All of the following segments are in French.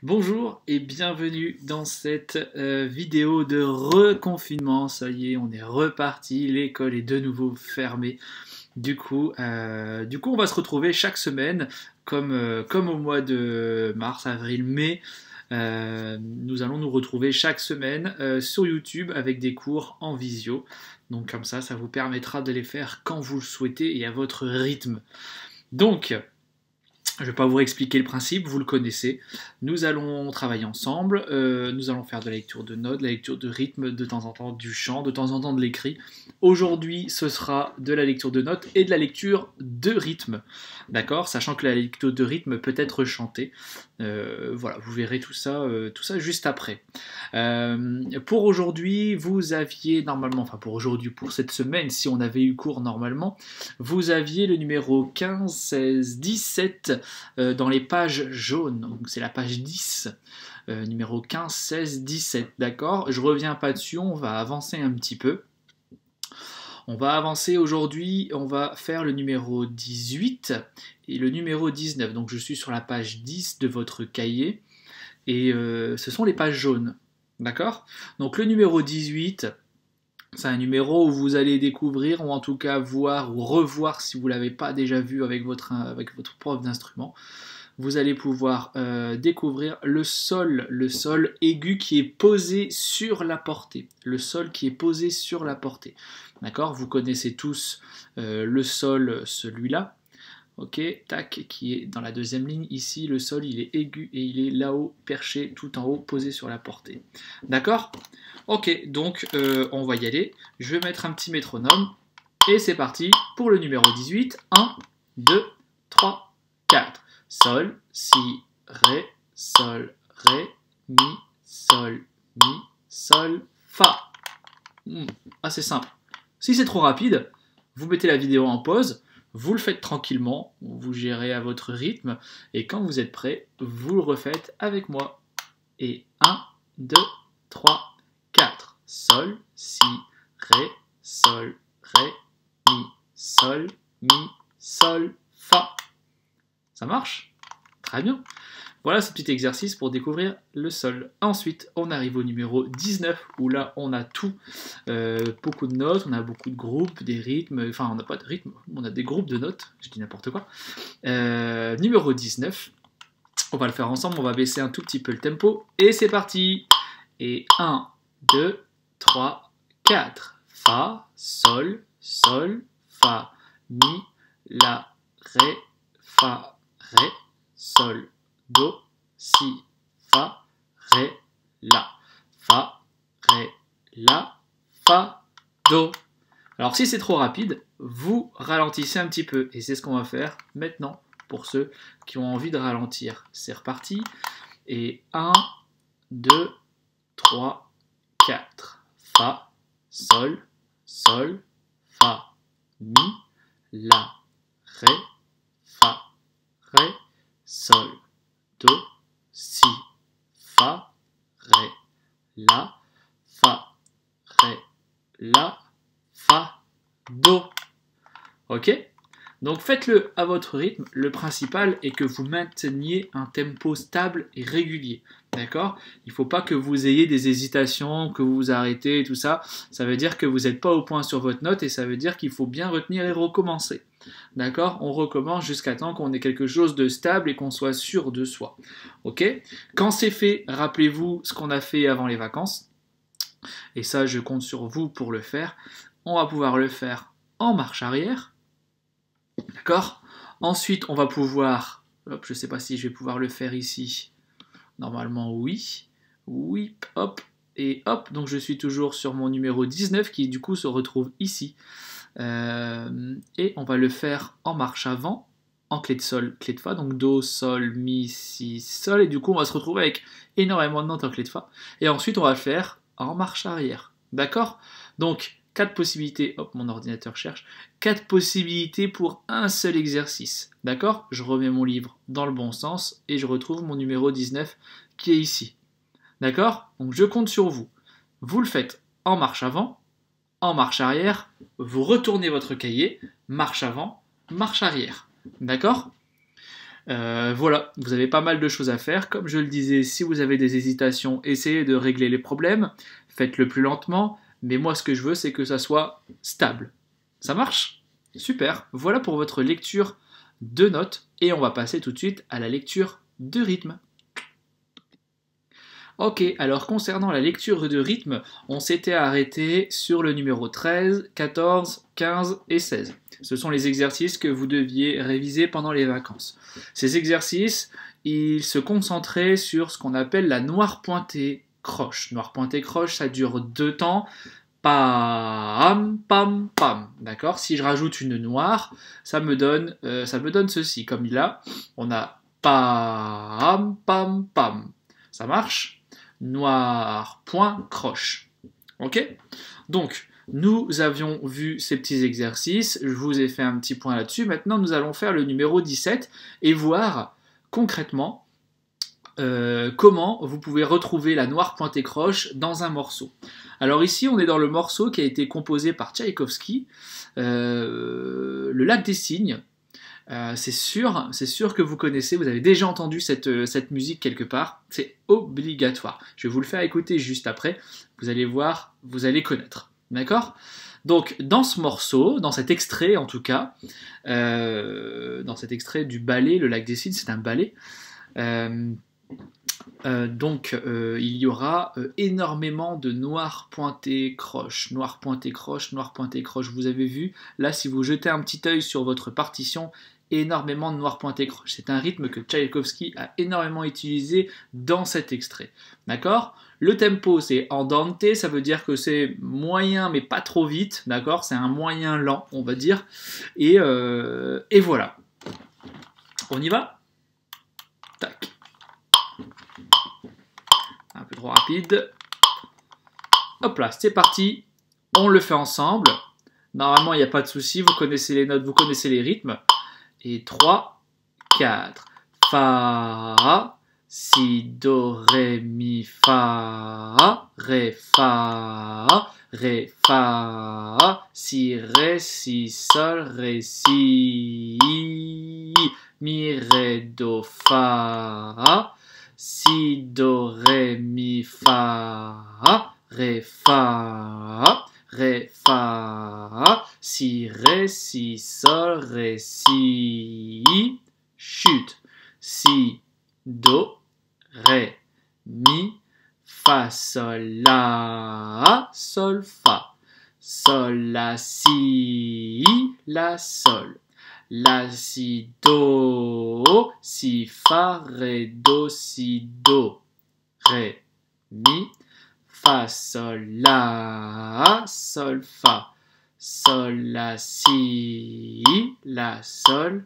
Bonjour et bienvenue dans cette vidéo de reconfinement. Ça y est, on est reparti, l'école est de nouveau fermée. Du coup, on va se retrouver chaque semaine, comme au mois de mars, avril, mai. Nous allons nous retrouver chaque semaine sur YouTube avec des cours en visio. Donc comme ça vous permettra de les faire quand vous le souhaitez et à votre rythme. Donc, je ne vais pas vous expliquer le principe, vous le connaissez. Nous allons travailler ensemble, nous allons faire de la lecture de notes, de la lecture de rythme, de temps en temps du chant, de temps en temps de l'écrit. Aujourd'hui, ce sera de la lecture de notes et de la lecture de rythme. D'accord? Sachant que la lecture de rythme peut être chantée. Voilà, vous verrez tout ça juste après. Pour aujourd'hui, vous aviez normalement, enfin pour aujourd'hui, pour cette semaine, si on avait eu cours normalement, vous aviez le numéro 15, 16, 17 dans les pages jaunes. Donc c'est la page 10, numéro 15, 16, 17. D'accord? Je reviens pas dessus, on va avancer un petit peu. On va avancer aujourd'hui, on va faire le numéro 18 et le numéro 19. Donc je suis sur la page 10 de votre cahier et ce sont les pages jaunes. D'accord? Donc le numéro 18, c'est un numéro où vous allez découvrir, ou en tout cas voir ou revoir si vous ne l'avez pas déjà vu avec votre prof d'instrument. Vous allez pouvoir découvrir le sol aigu qui est posé sur la portée. Le sol qui est posé sur la portée. D'accord? Vous connaissez tous le sol, celui-là. Ok, tac, qui est dans la deuxième ligne. Ici, le sol, il est aigu et il est là-haut, perché, tout en haut, posé sur la portée. D'accord? Ok, donc on va y aller. Je vais mettre un petit métronome. Et c'est parti pour le numéro 18. 1, 2, 3, 4. Sol, si, ré, mi, sol, fa. Assez simple. Si c'est trop rapide, vous mettez la vidéo en pause, vous le faites tranquillement, vous gérez à votre rythme, et quand vous êtes prêt, vous le refaites avec moi. Et 1, 2, 3, 4. Sol, si, ré, mi, sol, fa. Ça marche? Très bien. Voilà ce petit exercice pour découvrir le sol. Ensuite, on arrive au numéro 19, où là, on a tout. Beaucoup de notes, on a beaucoup de groupes, des rythmes. Enfin, on n'a pas de rythme, on a des groupes de notes. Je dis n'importe quoi. Numéro 19. On va le faire ensemble, on va baisser un tout petit peu le tempo. Et c'est parti. Et 1, 2, 3, 4. Fa, sol, fa, mi, la, ré, fa, ré, sol, do, si, fa, ré, la, fa, ré, la, fa, do. Alors si c'est trop rapide, vous ralentissez un petit peu et c'est ce qu'on va faire maintenant pour ceux qui ont envie de ralentir. C'est reparti. Et 1, 2, 3, 4. Fa, sol, fa, mi, la, ré, fa, ré, sol, do, si, fa, ré, la, fa, ré, la, fa, do. Ok? Donc faites-le à votre rythme. Le principal est que vous mainteniez un tempo stable et régulier. D'accord? Il ne faut pas que vous ayez des hésitations, que vous vous arrêtez et tout ça. Ça veut dire que vous n'êtes pas au point sur votre note et ça veut dire qu'il faut bien retenir et recommencer. D'accord? On recommence jusqu'à temps qu'on ait quelque chose de stable et qu'on soit sûr de soi. Ok? Quand c'est fait, rappelez-vous ce qu'on a fait avant les vacances. Et ça, je compte sur vous pour le faire. On va pouvoir le faire en marche arrière. D'accord? Ensuite, on va pouvoir... Hop, je ne sais pas si je vais pouvoir le faire ici. Normalement, oui. Oui, hop, et hop. Donc, je suis toujours sur mon numéro 19 qui, du coup, se retrouve ici. Et on va le faire en marche avant, en clé de sol, clé de fa. Donc, do, sol, mi, si, sol. Et du coup, on va se retrouver avec énormément de notes en clé de fa. Et ensuite, on va le faire en marche arrière. D'accord? Donc, 4 possibilités, hop, mon ordinateur cherche, 4 possibilités pour un seul exercice, d'accord? Je remets mon livre dans le bon sens et je retrouve mon numéro 19 qui est ici, d'accord? Donc je compte sur vous. Vous le faites en marche avant, en marche arrière, vous retournez votre cahier, marche avant, marche arrière, d'accord? Voilà, vous avez pas mal de choses à faire. Comme je le disais, si vous avez des hésitations, essayez de régler les problèmes. Faites-le plus lentement. Mais moi, ce que je veux, c'est que ça soit stable. Ça marche? Super. Voilà pour votre lecture de notes. Et on va passer tout de suite à la lecture de rythme. Ok, alors concernant la lecture de rythme, on s'était arrêté sur le numéro 13, 14, 15 et 16. Ce sont les exercices que vous deviez réviser pendant les vacances. Ces exercices, ils se concentraient sur ce qu'on appelle la noire pointée croche. Noire pointée croche, ça dure 2 temps. Pam, pam, pam. D'accord? Si je rajoute une noire, ça me donne ceci. Comme là, on a pam, pam, pam. Ça marche? Noir, point, croche. Ok? Donc, nous avions vu ces petits exercices. Je vous ai fait un petit point là-dessus. Maintenant, nous allons faire le numéro 17 et voir concrètement comment vous pouvez retrouver la noire pointée croche dans un morceau. Alors ici, on est dans le morceau qui a été composé par Tchaïkovski, Le Lac des Cygnes. C'est sûr que vous connaissez, vous avez déjà entendu cette musique quelque part, c'est obligatoire. Je vais vous le faire écouter juste après, vous allez voir, vous allez connaître. D'accord? Donc dans ce morceau, dans cet extrait en tout cas, dans cet extrait du ballet, Le Lac des Cygnes, c'est un ballet, il y aura énormément de noir pointé croche, noir pointé croche, noir pointé croche. Vous avez vu, là, si vous jetez un petit œil sur votre partition, énormément de noir pointé croche. C'est un rythme que Tchaïkovski a énormément utilisé dans cet extrait. D'accord? Le tempo, c'est andante, ça veut dire que c'est moyen, mais pas trop vite. D'accord? C'est un moyen lent, on va dire. Et voilà. On y va? Tac. Un peu trop rapide. Hop là, c'est parti. On le fait ensemble. Normalement, il n'y a pas de souci. Vous connaissez les notes, vous connaissez les rythmes. Et 3, 4. Fa, si, do, ré, mi, fa, ré, fa, si, ré, si, sol, ré, si, mi, ré, do, fa, si, do, ré, mi, fa, ré, si, ré, si, sol, ré, si, chute, si, do, ré, mi, fa, sol, la, si, la, sol. La, si, do, si, fa, ré, do, si, do, ré, mi, fa, sol, la, fa, sol, la, si, do, sol,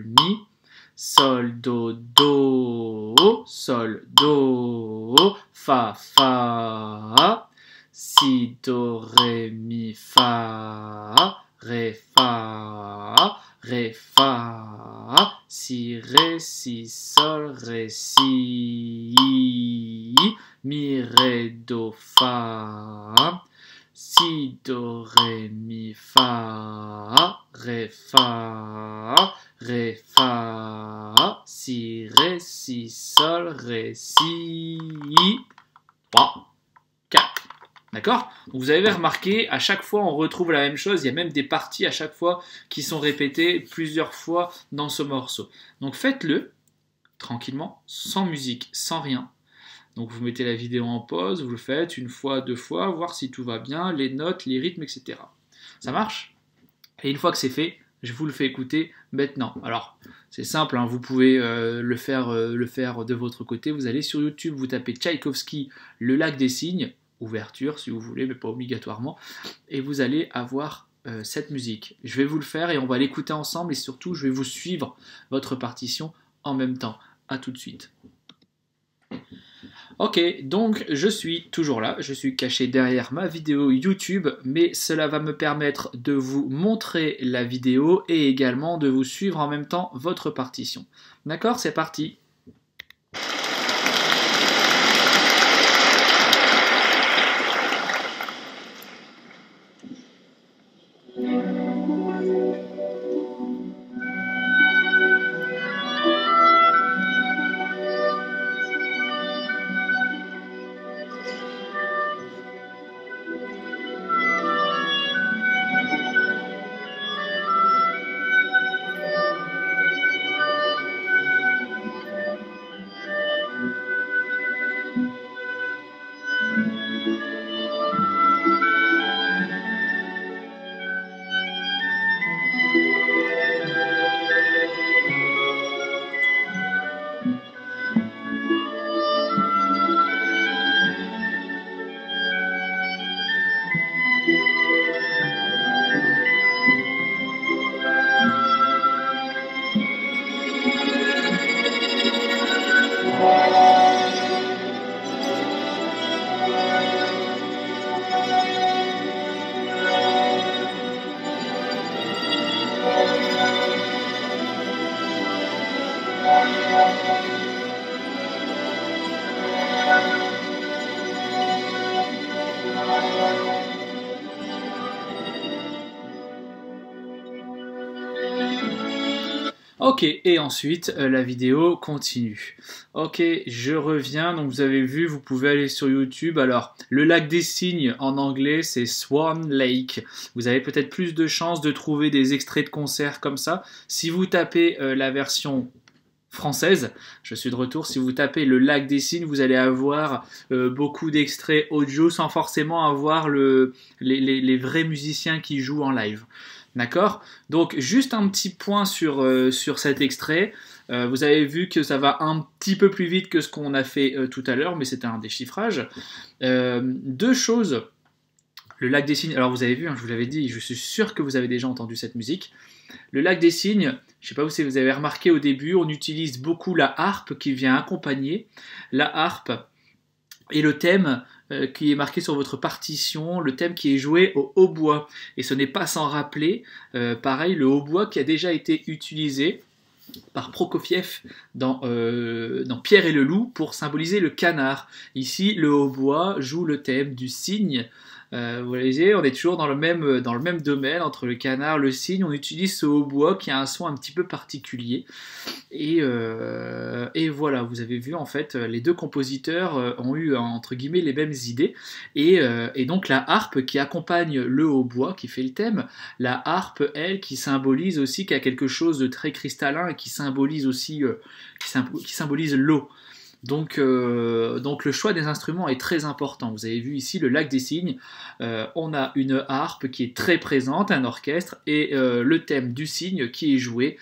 mi, sol, do, sol, do, fa, si, do, ré, mi, fa, ré, si, ré, si, sol, ré, si, mi, ré, do, fa, si, do, ré, mi, fa, ré, si, ré, si, sol, ré, si, 3, 4. D'accord? Vous avez remarqué, à chaque fois on retrouve la même chose, il y a même des parties à chaque fois qui sont répétées plusieurs fois dans ce morceau. Donc faites-le tranquillement, sans musique, sans rien. Donc vous mettez la vidéo en pause, vous le faites une fois, 2 fois, voir si tout va bien, les notes, les rythmes, etc. Ça marche? Et une fois que c'est fait, je vous le fais écouter maintenant. Alors, c'est simple, hein, vous pouvez le faire de votre côté. Vous allez sur YouTube, vous tapez Tchaïkovski, Le Lac des Cygnes, ouverture si vous voulez, mais pas obligatoirement, et vous allez avoir cette musique. Je vais vous le faire et on va l'écouter ensemble, et surtout, je vais vous suivre votre partition en même temps. A tout de suite. Ok, donc je suis toujours là, je suis caché derrière ma vidéo YouTube, mais cela va me permettre de vous montrer la vidéo et également de vous suivre en même temps votre partition. D'accord, c'est parti. Ok, et ensuite la vidéo continue. Ok, je reviens, donc vous avez vu, vous pouvez aller sur YouTube. Alors, le lac des cygnes en anglais, c'est Swan Lake. Vous avez peut-être plus de chances de trouver des extraits de concerts comme ça. Si vous tapez la version française, je suis de retour, si vous tapez le lac des cygnes, vous allez avoir beaucoup d'extraits audio sans forcément avoir les vrais musiciens qui jouent en live. D'accord? Donc juste un petit point sur cet extrait. Vous avez vu que ça va un petit peu plus vite que ce qu'on a fait tout à l'heure, mais c'était un déchiffrage. Deux choses. Le lac des cygnes, alors vous avez vu, hein, je vous l'avais dit, je suis sûr que vous avez déjà entendu cette musique. Le lac des cygnes, je ne sais pas si vous avez remarqué au début, on utilise beaucoup la harpe qui vient accompagner. La harpe et le thème qui est marqué sur votre partition, le thème qui est joué au hautbois. Et ce n'est pas sans rappeler, pareil, le hautbois qui a déjà été utilisé par Prokofiev dans Pierre et le loup pour symboliser le canard. Ici, le hautbois joue le thème du cygne. Vous voyez, on est toujours dans le même domaine entre le canard, le cygne. On utilise ce hautbois qui a un son un petit peu particulier. Et voilà, vous avez vu en fait, les deux compositeurs ont eu entre guillemets les mêmes idées. Et donc la harpe qui accompagne le hautbois, qui fait le thème, la harpe, elle, qui symbolise aussi, qui a quelque chose de très cristallin et qui symbolise aussi, qui symbolise l'eau. Donc le choix des instruments est très important. Vous avez vu ici le lac des cygnes. On a une harpe qui est très présente, un orchestre, et le thème du cygne qui est joué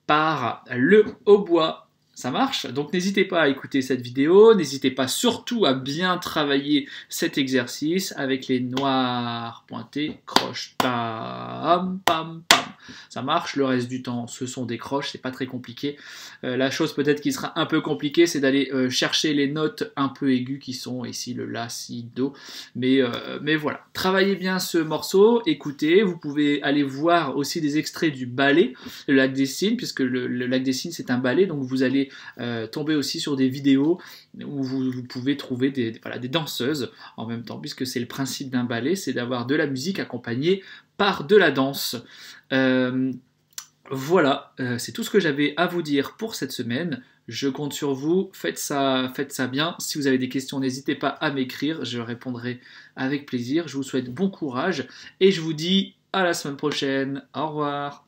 par le hautbois. Ça marche? Donc n'hésitez pas à écouter cette vidéo, n'hésitez pas surtout à bien travailler cet exercice avec les noirs pointés, croche, tam, pam, pam. Ça marche, le reste du temps ce sont des croches, c'est pas très compliqué. La chose peut-être qui sera un peu compliquée, c'est d'aller chercher les notes un peu aiguës qui sont ici le la, si, do. Mais voilà, travaillez bien ce morceau, écoutez, vous pouvez aller voir aussi des extraits du ballet, le lac des cygnes, puisque le lac des cygnes c'est un ballet, donc vous allez tomber aussi sur des vidéos où vous pouvez trouver des danseuses en même temps, puisque c'est le principe d'un ballet, c'est d'avoir de la musique accompagnée par de la danse. Voilà, c'est tout ce que j'avais à vous dire pour cette semaine. Je compte sur vous, faites ça bien. Si vous avez des questions, n'hésitez pas à m'écrire, je répondrai avec plaisir. Je vous souhaite bon courage et je vous dis à la semaine prochaine. Au revoir.